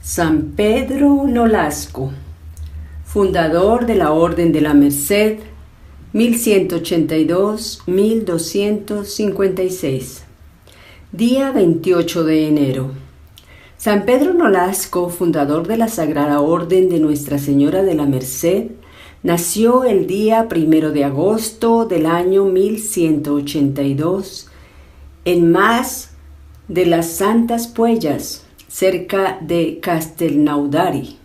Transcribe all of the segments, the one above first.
San Pedro Nolasco, fundador de la Orden de la Merced, 1182-1256. Día 28 de enero. San Pedro Nolasco, fundador de la Sagrada Orden de Nuestra Señora de la Merced, nació el día 1 de agosto del año 1182 en Mas de las Santas Puellas, cerca de Castelnaudari.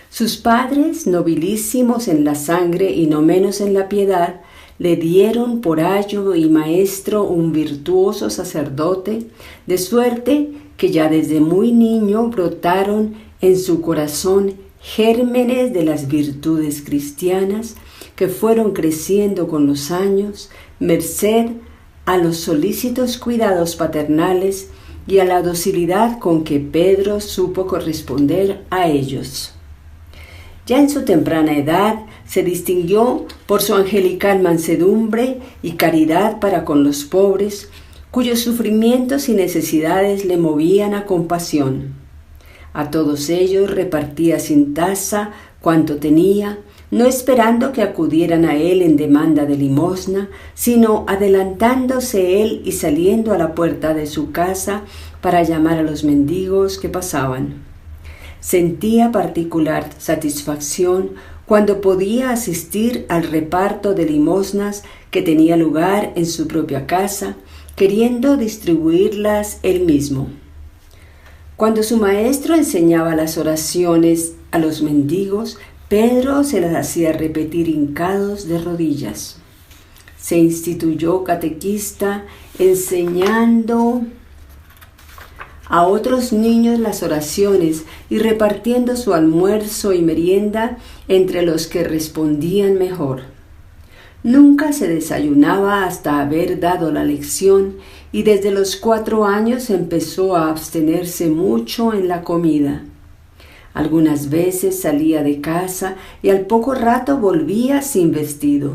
Sus padres, nobilísimos en la sangre y no menos en la piedad, le dieron por ayo y maestro un virtuoso sacerdote, de suerte que ya desde muy niño brotaron en su corazón gérmenes de las virtudes cristianas que fueron creciendo con los años, merced a los solícitos cuidados paternales y a la docilidad con que Pedro supo corresponder a ellos. Ya en su temprana edad se distinguió por su angelical mansedumbre y caridad para con los pobres, cuyos sufrimientos y necesidades le movían a compasión. A todos ellos repartía sin tasa cuanto tenía, no esperando que acudieran a él en demanda de limosna, sino adelantándose él y saliendo a la puerta de su casa para llamar a los mendigos que pasaban. Sentía particular satisfacción cuando podía asistir al reparto de limosnas que tenía lugar en su propia casa, queriendo distribuirlas él mismo. Cuando su maestro enseñaba las oraciones a los mendigos, Pedro se las hacía repetir hincados de rodillas. Se instituyó catequista, enseñando a otros niños las oraciones y repartiendo su almuerzo y merienda entre los que respondían mejor. Nunca se desayunaba hasta haber dado la lección y desde los 4 años empezó a abstenerse mucho en la comida. Algunas veces salía de casa y al poco rato volvía sin vestido.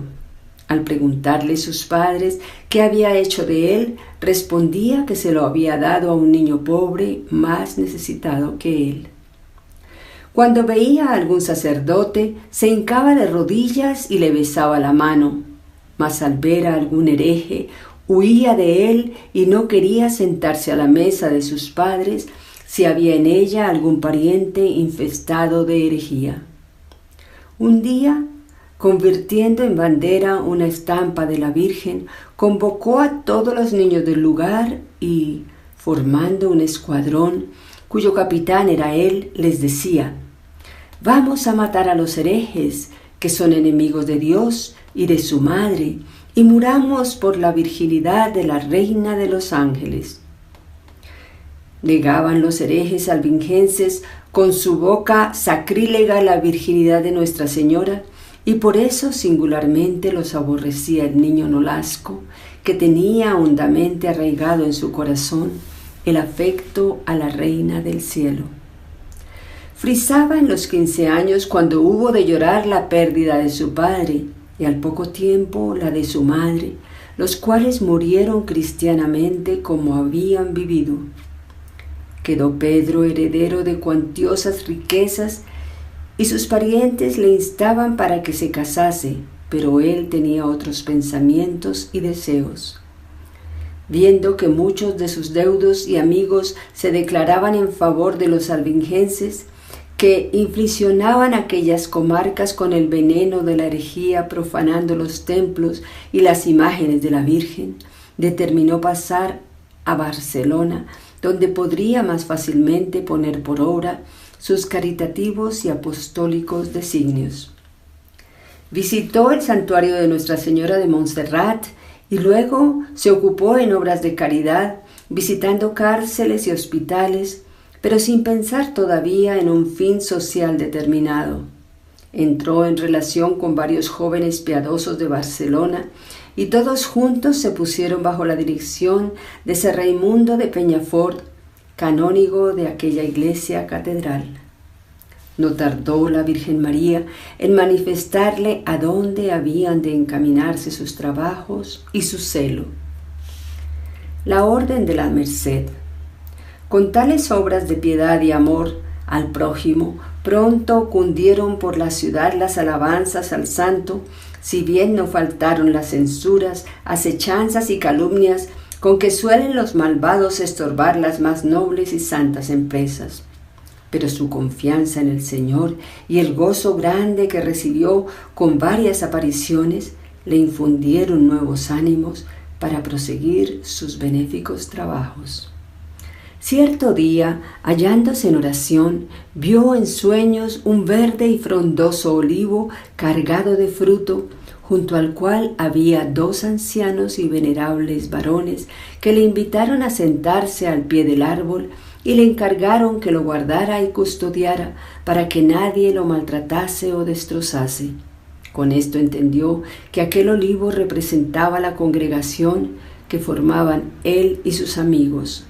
Al preguntarle sus padres qué había hecho de él, respondía que se lo había dado a un niño pobre más necesitado que él. Cuando veía a algún sacerdote, se hincaba de rodillas y le besaba la mano, mas al ver a algún hereje, huía de él y no quería sentarse a la mesa de sus padres si había en ella algún pariente infestado de herejía. Un día, convirtiendo en bandera una estampa de la Virgen, convocó a todos los niños del lugar y, formando un escuadrón, cuyo capitán era él, les decía: «Vamos a matar a los herejes, que son enemigos de Dios y de su madre, y muramos por la virginidad de la Reina de los Ángeles». Negaban los herejes albingenses con su boca sacrílega la virginidad de Nuestra Señora, y por eso singularmente los aborrecía el niño Nolasco, que tenía hondamente arraigado en su corazón el afecto a la Reina del Cielo. Frisaba en los 15 años cuando hubo de llorar la pérdida de su padre y al poco tiempo la de su madre, los cuales murieron cristianamente como habían vivido. Quedó Pedro heredero de cuantiosas riquezas y sus parientes le instaban para que se casase, pero él tenía otros pensamientos y deseos. Viendo que muchos de sus deudos y amigos se declaraban en favor de los albingenses, que inflicionaban aquellas comarcas con el veneno de la herejía, profanando los templos y las imágenes de la Virgen, determinó pasar a Barcelona, donde podría más fácilmente poner por obra sus caritativos y apostólicos designios. Visitó el santuario de Nuestra Señora de Montserrat y luego se ocupó en obras de caridad, visitando cárceles y hospitales, pero sin pensar todavía en un fin social determinado. Entró en relación con varios jóvenes piadosos de Barcelona y todos juntos se pusieron bajo la dirección de San Raimundo de Peñafort, canónigo de aquella iglesia catedral. No tardó la Virgen María en manifestarle a dónde habían de encaminarse sus trabajos y su celo. La Orden de la Merced. Con tales obras de piedad y amor al prójimo, pronto cundieron por la ciudad las alabanzas al santo, si bien no faltaron las censuras, acechanzas y calumnias con que suelen los malvados estorbar las más nobles y santas empresas. Pero su confianza en el Señor y el gozo grande que recibió con varias apariciones le infundieron nuevos ánimos para proseguir sus benéficos trabajos. Cierto día, hallándose en oración, vio en sueños un verde y frondoso olivo cargado de fruto, junto al cual había 2 ancianos y venerables varones que le invitaron a sentarse al pie del árbol y le encargaron que lo guardara y custodiara para que nadie lo maltratase o destrozase. Con esto entendió que aquel olivo representaba la congregación que formaban él y sus amigos.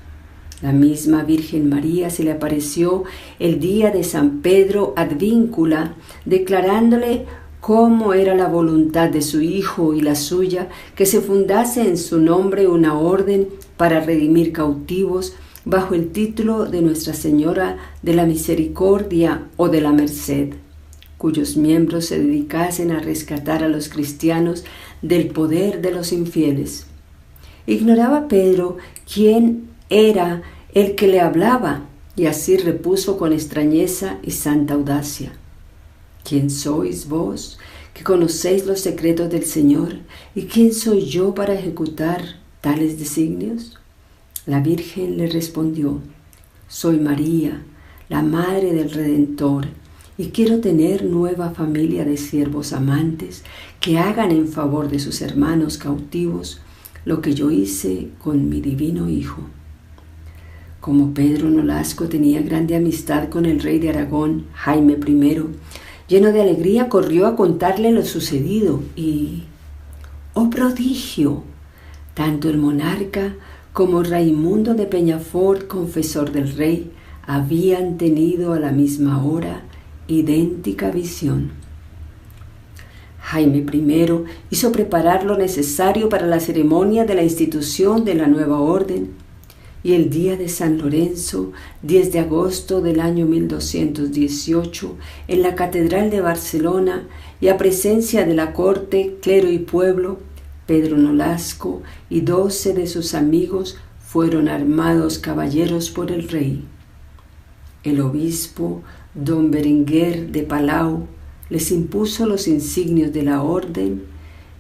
La misma Virgen María se le apareció el día de San Pedro Advíncula, declarándole cómo era la voluntad de su Hijo y la suya, que se fundase en su nombre una orden para redimir cautivos bajo el título de Nuestra Señora de la Misericordia o de la Merced, cuyos miembros se dedicasen a rescatar a los cristianos del poder de los infieles. Ignoraba Pedro quién era el que le hablaba, y así repuso con extrañeza y santa audacia: ¿Quién sois vos, que conocéis los secretos del Señor? ¿Y quién soy yo para ejecutar tales designios? La Virgen le respondió: Soy María, la Madre del Redentor, y quiero tener nueva familia de siervos amantes que hagan en favor de sus hermanos cautivos lo que yo hice con mi divino Hijo. Como Pedro Nolasco tenía grande amistad con el rey de Aragón, Jaime I, lleno de alegría corrió a contarle lo sucedido y, ¡oh prodigio!, tanto el monarca como Raimundo de Peñafort, confesor del rey, habían tenido a la misma hora idéntica visión. Jaime I hizo preparar lo necesario para la ceremonia de la institución de la nueva orden, y el día de San Lorenzo, 10 de agosto del año 1218, en la Catedral de Barcelona y a presencia de la corte, clero y pueblo, Pedro Nolasco y 12 de sus amigos fueron armados caballeros por el rey. El obispo don Berenguer de Palau les impuso los insignios de la orden.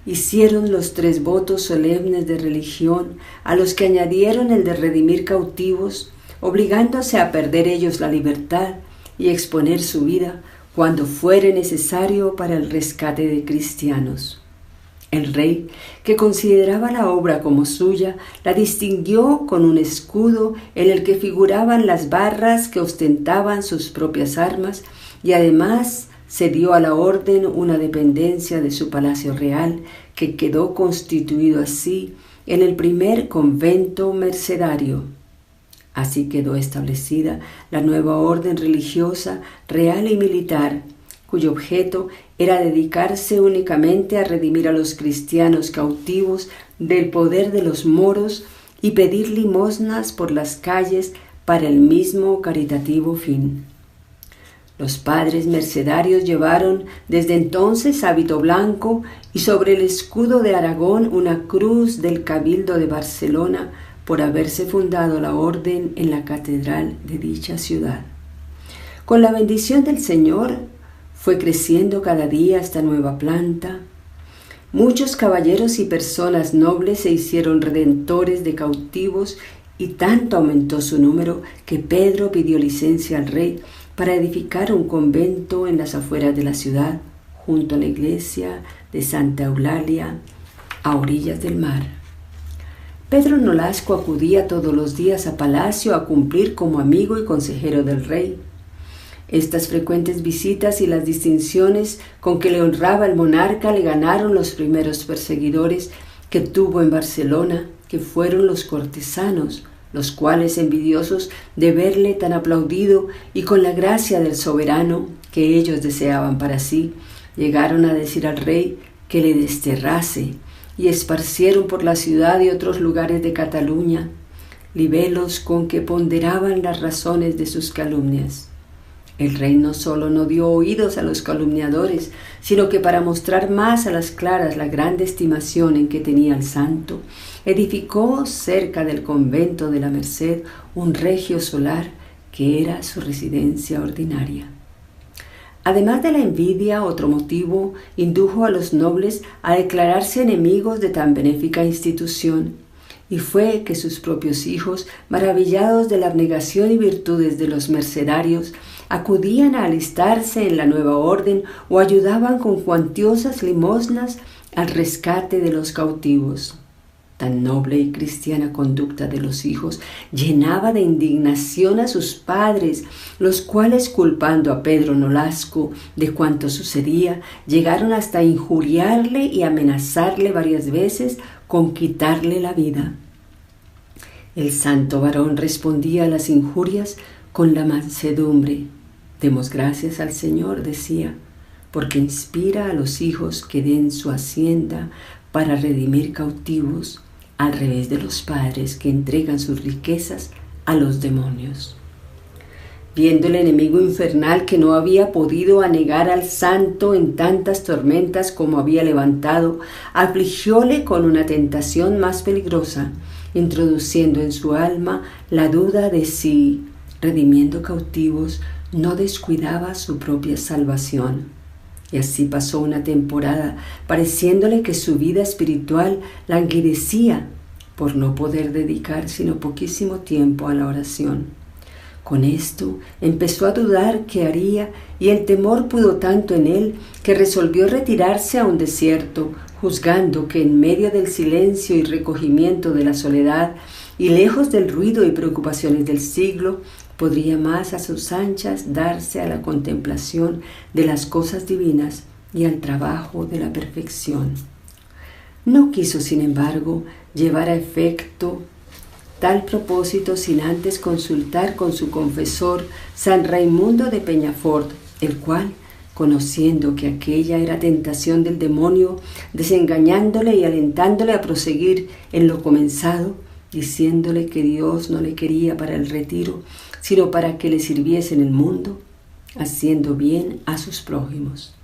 Hicieron los 3 votos solemnes de religión, a los que añadieron el de redimir cautivos, obligándose a perder ellos la libertad y exponer su vida cuando fuere necesario para el rescate de cristianos. El rey, que consideraba la obra como suya, la distinguió con un escudo en el que figuraban las barras que ostentaban sus propias armas, y además cedió a la orden una dependencia de su palacio real, que quedó constituido así en el primer convento mercedario. Así quedó establecida la nueva orden religiosa, real y militar, cuyo objeto era dedicarse únicamente a redimir a los cristianos cautivos del poder de los moros y pedir limosnas por las calles para el mismo caritativo fin. Los padres mercedarios llevaron desde entonces hábito blanco y sobre el escudo de Aragón una cruz del Cabildo de Barcelona por haberse fundado la orden en la catedral de dicha ciudad. Con la bendición del Señor fue creciendo cada día esta nueva planta. Muchos caballeros y personas nobles se hicieron redentores de cautivos y tanto aumentó su número que Pedro pidió licencia al rey para edificar un convento en las afueras de la ciudad, junto a la iglesia de Santa Eulalia, a orillas del mar. Pedro Nolasco acudía todos los días a palacio a cumplir como amigo y consejero del rey. Estas frecuentes visitas y las distinciones con que le honraba el monarca le ganaron los primeros perseguidores que tuvo en Barcelona, que fueron los cortesanos, los cuales, envidiosos de verle tan aplaudido y con la gracia del soberano que ellos deseaban para sí, llegaron a decir al rey que le desterrase, y esparcieron por la ciudad y otros lugares de Cataluña libelos con que ponderaban las razones de sus calumnias. El rey no solo no dio oídos a los calumniadores, sino que para mostrar más a las claras la grande estimación en que tenía al santo, edificó cerca del convento de la Merced un regio solar que era su residencia ordinaria. Además de la envidia, otro motivo indujo a los nobles a declararse enemigos de tan benéfica institución, y fue que sus propios hijos, maravillados de la abnegación y virtudes de los mercedarios, acudían a alistarse en la nueva orden o ayudaban con cuantiosas limosnas al rescate de los cautivos. Tan noble y cristiana conducta de los hijos llenaba de indignación a sus padres, los cuales, culpando a Pedro Nolasco de cuanto sucedía, llegaron hasta injuriarle y amenazarle varias veces con quitarle la vida. El santo varón respondía a las injurias con la mansedumbre. Demos gracias al Señor, decía, porque inspira a los hijos que den su hacienda para redimir cautivos, al revés de los padres que entregan sus riquezas a los demonios. Viendo el enemigo infernal que no había podido anegar al santo en tantas tormentas como había levantado, afligióle con una tentación más peligrosa, introduciendo en su alma la duda de si, redimiendo cautivos, no descuidaba su propia salvación. Y así pasó una temporada, pareciéndole que su vida espiritual languidecía por no poder dedicar sino poquísimo tiempo a la oración. Con esto empezó a dudar qué haría y el temor pudo tanto en él que resolvió retirarse a un desierto, juzgando que en medio del silencio y recogimiento de la soledad y lejos del ruido y preocupaciones del siglo, podría más a sus anchas darse a la contemplación de las cosas divinas y al trabajo de la perfección. No quiso, sin embargo, llevar a efecto tal propósito sin antes consultar con su confesor, San Raimundo de Peñafort, el cual, conociendo que aquella era tentación del demonio, desengañándole y alentándole a proseguir en lo comenzado, diciéndole que Dios no le quería para el retiro, sino para que le sirviese en el mundo, haciendo bien a sus prójimos.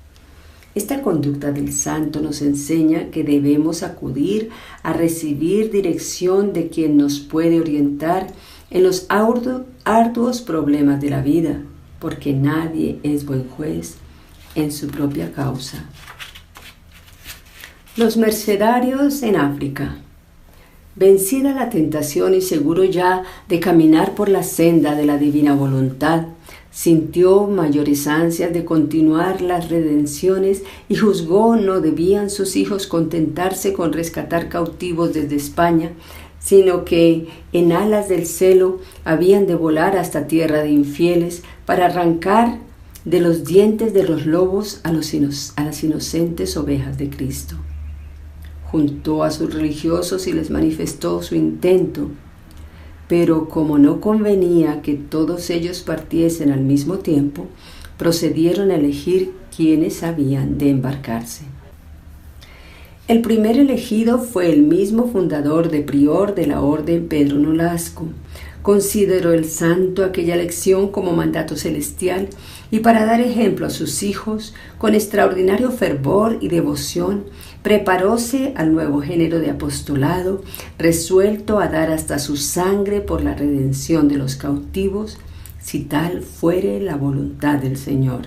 Esta conducta del santo nos enseña que debemos acudir a recibir dirección de quien nos puede orientar en los arduos problemas de la vida, porque nadie es buen juez en su propia causa. Los mercedarios en África. Vencida la tentación y seguro ya de caminar por la senda de la divina voluntad, sintió mayores ansias de continuar las redenciones y juzgó no debían sus hijos contentarse con rescatar cautivos desde España, sino que en alas del celo habían de volar hasta tierra de infieles para arrancar de los dientes de los lobos a las inocentes ovejas de Cristo. Juntó a sus religiosos y les manifestó su intento, pero como no convenía que todos ellos partiesen al mismo tiempo, procedieron a elegir quiénes habían de embarcarse. El primer elegido fue el mismo fundador de prior de la orden, Pedro Nolasco. Consideró el santo aquella lección como mandato celestial y para dar ejemplo a sus hijos, con extraordinario fervor y devoción, preparóse al nuevo género de apostolado, resuelto a dar hasta su sangre por la redención de los cautivos, si tal fuere la voluntad del Señor.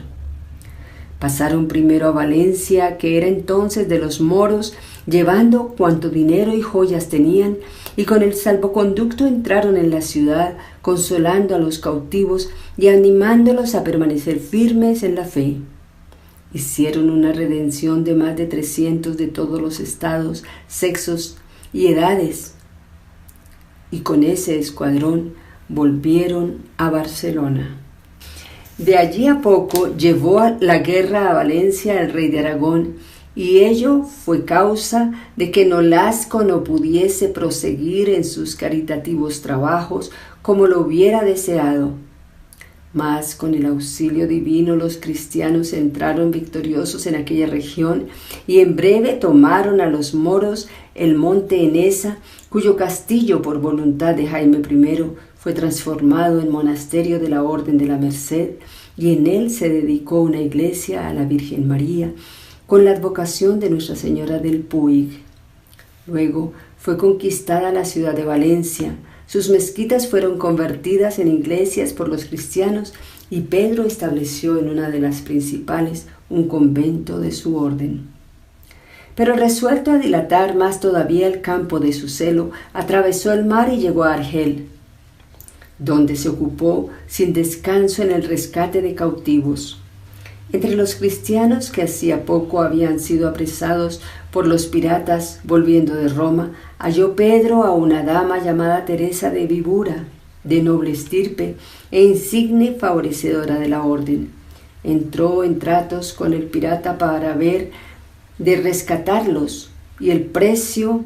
Pasaron primero a Valencia, que era entonces de los moros, llevando cuanto dinero y joyas tenían, y con el salvoconducto entraron en la ciudad, consolando a los cautivos y animándolos a permanecer firmes en la fe. Hicieron una redención de más de 300 de todos los estados, sexos y edades, y con ese escuadrón volvieron a Barcelona. De allí a poco llevó la guerra a Valencia el rey de Aragón, y ello fue causa de que Nolasco no pudiese proseguir en sus caritativos trabajos como lo hubiera deseado. Mas con el auxilio divino los cristianos entraron victoriosos en aquella región y en breve tomaron a los moros el monte Enesa, cuyo castillo por voluntad de Jaime I fue transformado en monasterio de la Orden de la Merced, y en él se dedicó una iglesia a la Virgen María con la advocación de Nuestra Señora del Puig. Luego fue conquistada la ciudad de Valencia. Sus mezquitas fueron convertidas en iglesias por los cristianos y Pedro estableció en una de las principales un convento de su orden. Pero resuelto a dilatar más todavía el campo de su celo, atravesó el mar y llegó a Argel, donde se ocupó sin descanso en el rescate de cautivos. Entre los cristianos que hacía poco habían sido apresados por los piratas volviendo de Roma, halló Pedro a una dama llamada Teresa de Vibura, de noble estirpe e insigne favorecedora de la orden. Entró en tratos con el pirata para ver de rescatarlos, y el precio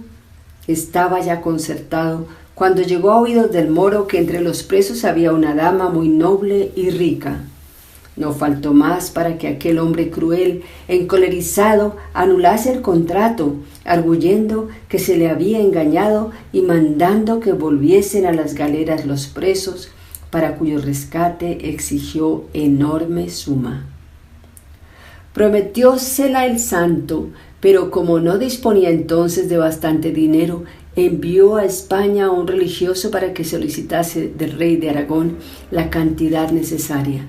estaba ya concertado cuando llegó a oídos del moro que entre los presos había una dama muy noble y rica. No faltó más para que aquel hombre cruel, encolerizado, anulase el contrato, arguyendo que se le había engañado y mandando que volviesen a las galeras los presos, para cuyo rescate exigió enorme suma. Prometiósela el santo, pero como no disponía entonces de bastante dinero, envió a España a un religioso para que solicitase del rey de Aragón la cantidad necesaria.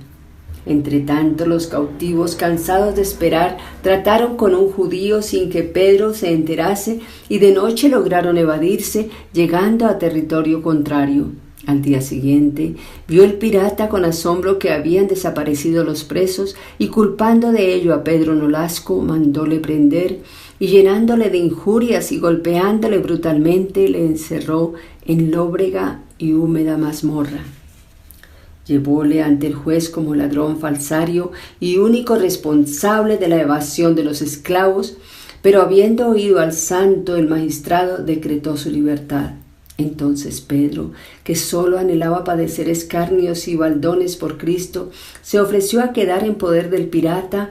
Entretanto, los cautivos, cansados de esperar, trataron con un judío sin que Pedro se enterase y de noche lograron evadirse, llegando a territorio contrario. Al día siguiente, vio el pirata con asombro que habían desaparecido los presos y, culpando de ello a Pedro Nolasco, mandóle prender y, llenándole de injurias y golpeándole brutalmente, le encerró en lóbrega y húmeda mazmorra. Llevóle ante el juez como ladrón falsario y único responsable de la evasión de los esclavos, pero habiendo oído al santo, el magistrado decretó su libertad. Entonces Pedro, que sólo anhelaba padecer escarnios y baldones por Cristo, se ofreció a quedar en poder del pirata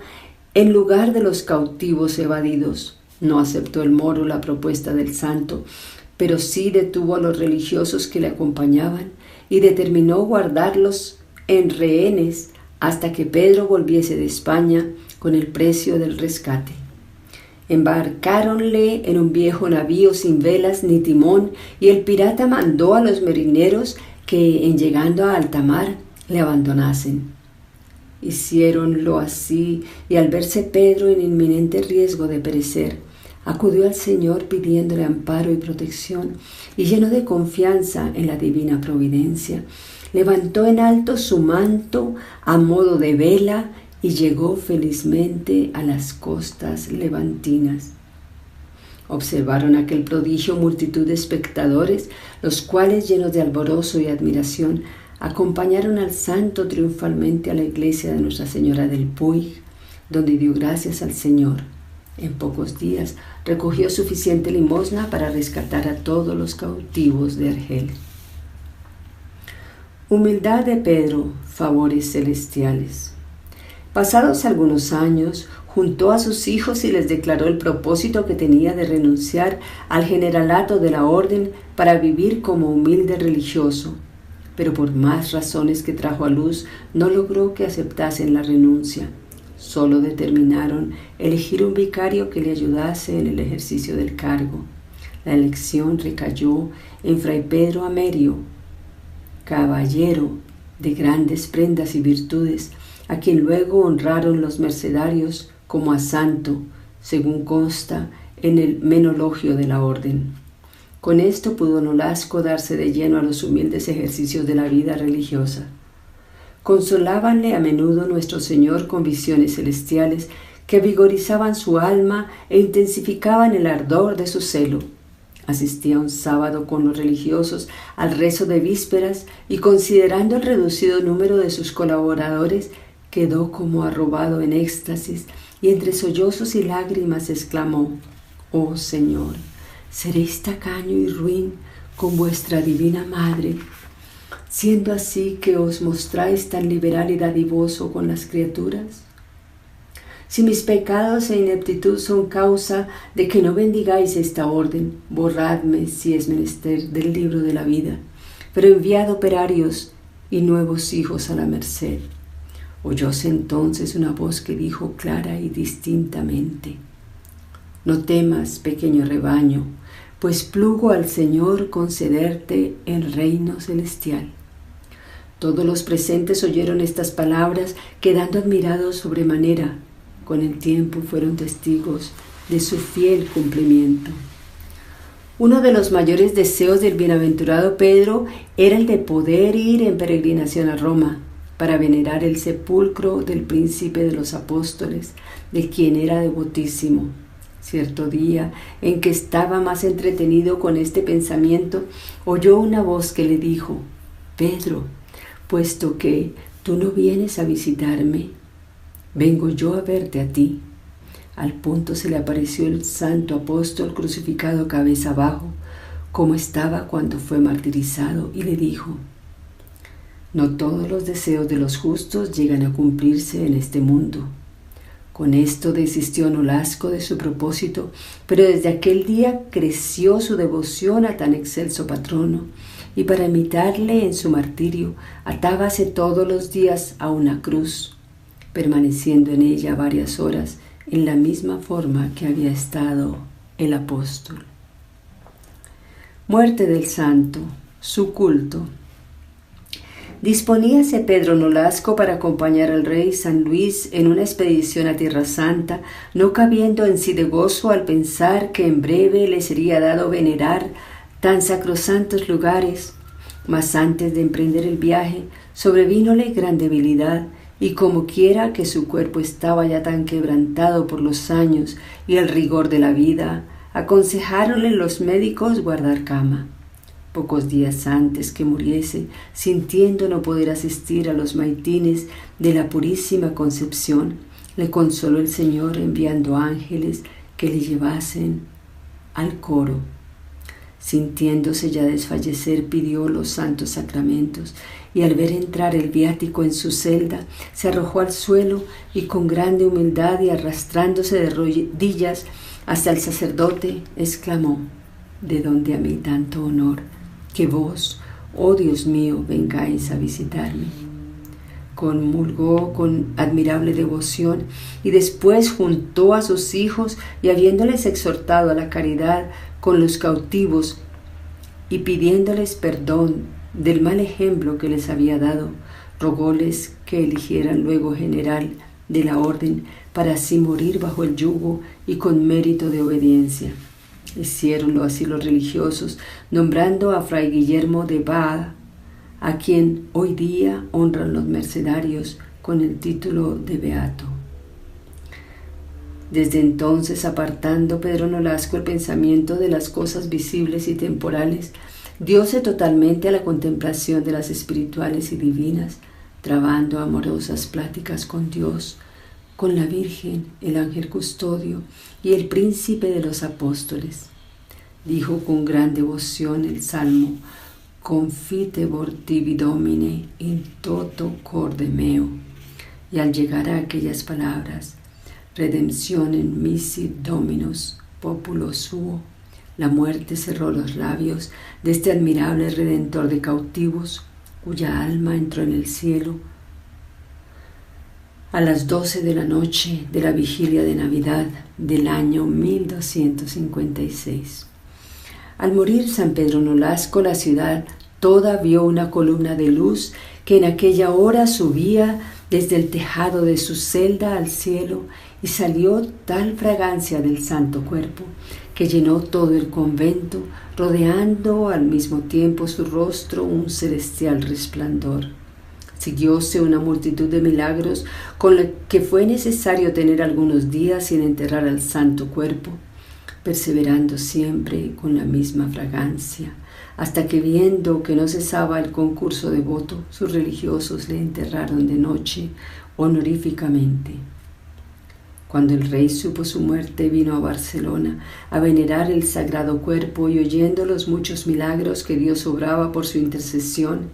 en lugar de los cautivos evadidos. No aceptó el moro la propuesta del santo, pero sí detuvo a los religiosos que le acompañaban y determinó guardarlos en rehenes hasta que Pedro volviese de España con el precio del rescate. Embarcáronle en un viejo navío sin velas ni timón, y el pirata mandó a los marineros que, en llegando a alta mar, le abandonasen. Hiciéronlo así, y al verse Pedro en inminente riesgo de perecer, acudió al Señor pidiéndole amparo y protección, y lleno de confianza en la divina providencia, levantó en alto su manto a modo de vela y llegó felizmente a las costas levantinas. Observaron aquel prodigio multitud de espectadores, los cuales, llenos de alborozo y admiración, acompañaron al santo triunfalmente a la iglesia de Nuestra Señora del Puig, donde dio gracias al Señor. En pocos días recogió suficiente limosna para rescatar a todos los cautivos de Argel. Humildad de Pedro, favores celestiales. Pasados algunos años, juntó a sus hijos y les declaró el propósito que tenía de renunciar al generalato de la orden para vivir como humilde religioso, pero por más razones que trajo a luz, no logró que aceptasen la renuncia. Solo determinaron elegir un vicario que le ayudase en el ejercicio del cargo. La elección recayó en Fray Pedro Amerio, caballero de grandes prendas y virtudes, a quien luego honraron los mercedarios como a santo, según consta en el menologio de la orden. Con esto pudo Nolasco darse de lleno a los humildes ejercicios de la vida religiosa. Consolábanle a menudo nuestro Señor con visiones celestiales que vigorizaban su alma e intensificaban el ardor de su celo. Asistía un sábado con los religiosos al rezo de vísperas y, considerando el reducido número de sus colaboradores, quedó como arrobado en éxtasis y entre sollozos y lágrimas exclamó: «Oh Señor, ¿seréis tacaño y ruin con vuestra divina Madre? siendo así que os mostráis tan liberal y dadivoso con las criaturas? Si mis pecados e ineptitud son causa de que no bendigáis esta orden, borradme si es menester del libro de la vida, pero enviad operarios y nuevos hijos a la merced. Oyóse entonces una voz que dijo clara y distintamente: no temas, pequeño rebaño, pues plugo al Señor concederte el reino celestial. Todos los presentes oyeron estas palabras, quedando admirados sobremanera. Con el tiempo fueron testigos de su fiel cumplimiento. Uno de los mayores deseos del bienaventurado Pedro era el de poder ir en peregrinación a Roma para venerar el sepulcro del príncipe de los apóstoles, de quien era devotísimo. Cierto día, en que estaba más entretenido con este pensamiento, oyó una voz que le dijo: Pedro, puesto que tú no vienes a visitarme, vengo yo a verte a ti. Al punto se le apareció el santo apóstol crucificado cabeza abajo, como estaba cuando fue martirizado, y le dijo: no todos los deseos de los justos llegan a cumplirse en este mundo. Con esto desistió Nolasco de su propósito, pero desde aquel día creció su devoción a tan excelso patrono, y para imitarle en su martirio, atábase todos los días a una cruz, permaneciendo en ella varias horas, en la misma forma que había estado el apóstol. Muerte del santo, su culto. Disponíase Pedro Nolasco para acompañar al rey San Luis en una expedición a Tierra Santa, no cabiendo en sí de gozo al pensar que en breve le sería dado venerar tan sacrosantos lugares. Mas antes de emprender el viaje, sobrevínole gran debilidad, y como quiera que su cuerpo estaba ya tan quebrantado por los años y el rigor de la vida, aconsejáronle los médicos guardar cama. Pocos días antes que muriese, sintiendo no poder asistir a los maitines de la Purísima Concepción, le consoló el Señor enviando ángeles que le llevasen al coro. Sintiéndose ya desfallecer, pidió los santos sacramentos, y al ver entrar el viático en su celda, se arrojó al suelo y con grande humildad y arrastrándose de rodillas hasta el sacerdote, exclamó: ¿de dónde a mí tanto honor, que vos, oh Dios mío, vengáis a visitarme? Comulgó con admirable devoción y después juntó a sus hijos y, habiéndoles exhortado a la caridad con los cautivos y pidiéndoles perdón del mal ejemplo que les había dado, rogóles que eligieran luego general de la orden para así morir bajo el yugo y con mérito de obediencia. Hiciéronlo así los religiosos, nombrando a Fray Guillermo de Bada, a quien hoy día honran los mercedarios con el título de beato. Desde entonces, apartando Pedro Nolasco el pensamiento de las cosas visibles y temporales, dióse totalmente a la contemplación de las espirituales y divinas, trabando amorosas pláticas con Dios, con la Virgen, el ángel custodio y el príncipe de los apóstoles. Dijo con gran devoción el salmo: Confitebor tibi Domine in toto corde meo. Y al llegar a aquellas palabras: Redemptionem misi Dominus, populo suo, la muerte cerró los labios de este admirable redentor de cautivos, cuya alma entró en el cielo a las 12 de la noche de la vigilia de Navidad del año 1256. Al morir San Pedro Nolasco, la ciudad toda vio una columna de luz que en aquella hora subía desde el tejado de su celda al cielo, y salió tal fragancia del santo cuerpo que llenó todo el convento, rodeando al mismo tiempo su rostro un celestial resplandor. Siguióse una multitud de milagros, con lo que fue necesario tener algunos días sin enterrar al santo cuerpo, perseverando siempre con la misma fragancia, hasta que, viendo que no cesaba el concurso devoto, sus religiosos le enterraron de noche honoríficamente. Cuando el rey supo su muerte, vino a Barcelona a venerar el sagrado cuerpo, y oyendo los muchos milagros que Dios obraba por su intercesión,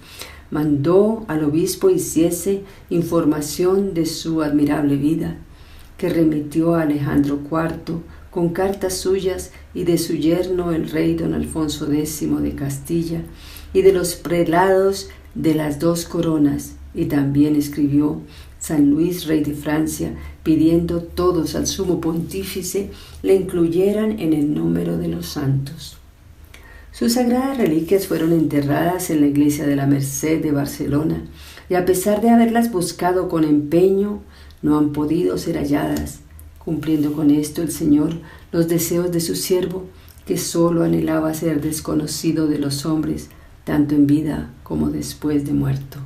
mandó al obispo hiciese información de su admirable vida, que remitió a Alejandro IV con cartas suyas y de su yerno el rey don Alfonso X de Castilla y de los prelados de las dos coronas, y también escribió San Luis, rey de Francia, pidiendo todos al sumo pontífice le incluyeran en el número de los santos. Sus sagradas reliquias fueron enterradas en la iglesia de la Merced de Barcelona, y a pesar de haberlas buscado con empeño, no han podido ser halladas, cumpliendo con esto el Señor los deseos de su siervo, que sólo anhelaba ser desconocido de los hombres, tanto en vida como después de muerto.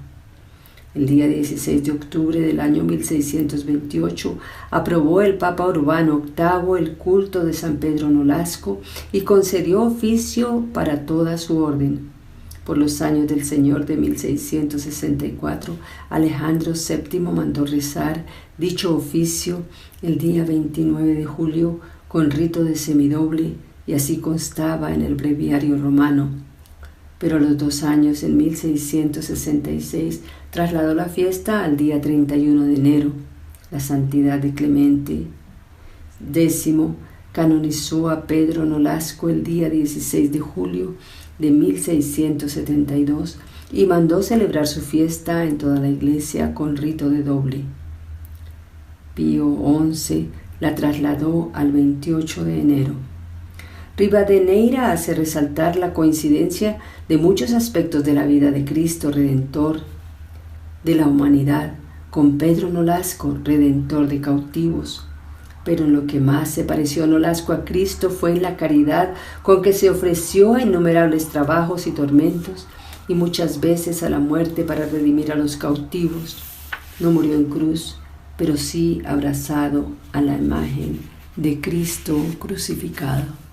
El día 16 de octubre del año 1628 aprobó el Papa Urbano VIII el culto de San Pedro Nolasco y concedió oficio para toda su orden. Por los años del Señor de 1664, Alejandro VII mandó rezar dicho oficio el día 29 de julio con rito de semidoble, y así constaba en el breviario romano. Pero a los 2 años, en 1666, trasladó la fiesta al día 31 de enero. La santidad de Clemente X canonizó a Pedro Nolasco el día 16 de julio de 1672 y mandó celebrar su fiesta en toda la iglesia con rito de doble. Pío XI la trasladó al 28 de enero. Rivadeneira hace resaltar la coincidencia de muchos aspectos de la vida de Cristo Redentor de la humanidad con Pedro Nolasco, Redentor de cautivos. Pero en lo que más se pareció Nolasco a Cristo fue en la caridad con que se ofreció a innumerables trabajos y tormentos, y muchas veces a la muerte para redimir a los cautivos. No murió en cruz, pero sí abrazado a la imagen de Cristo crucificado.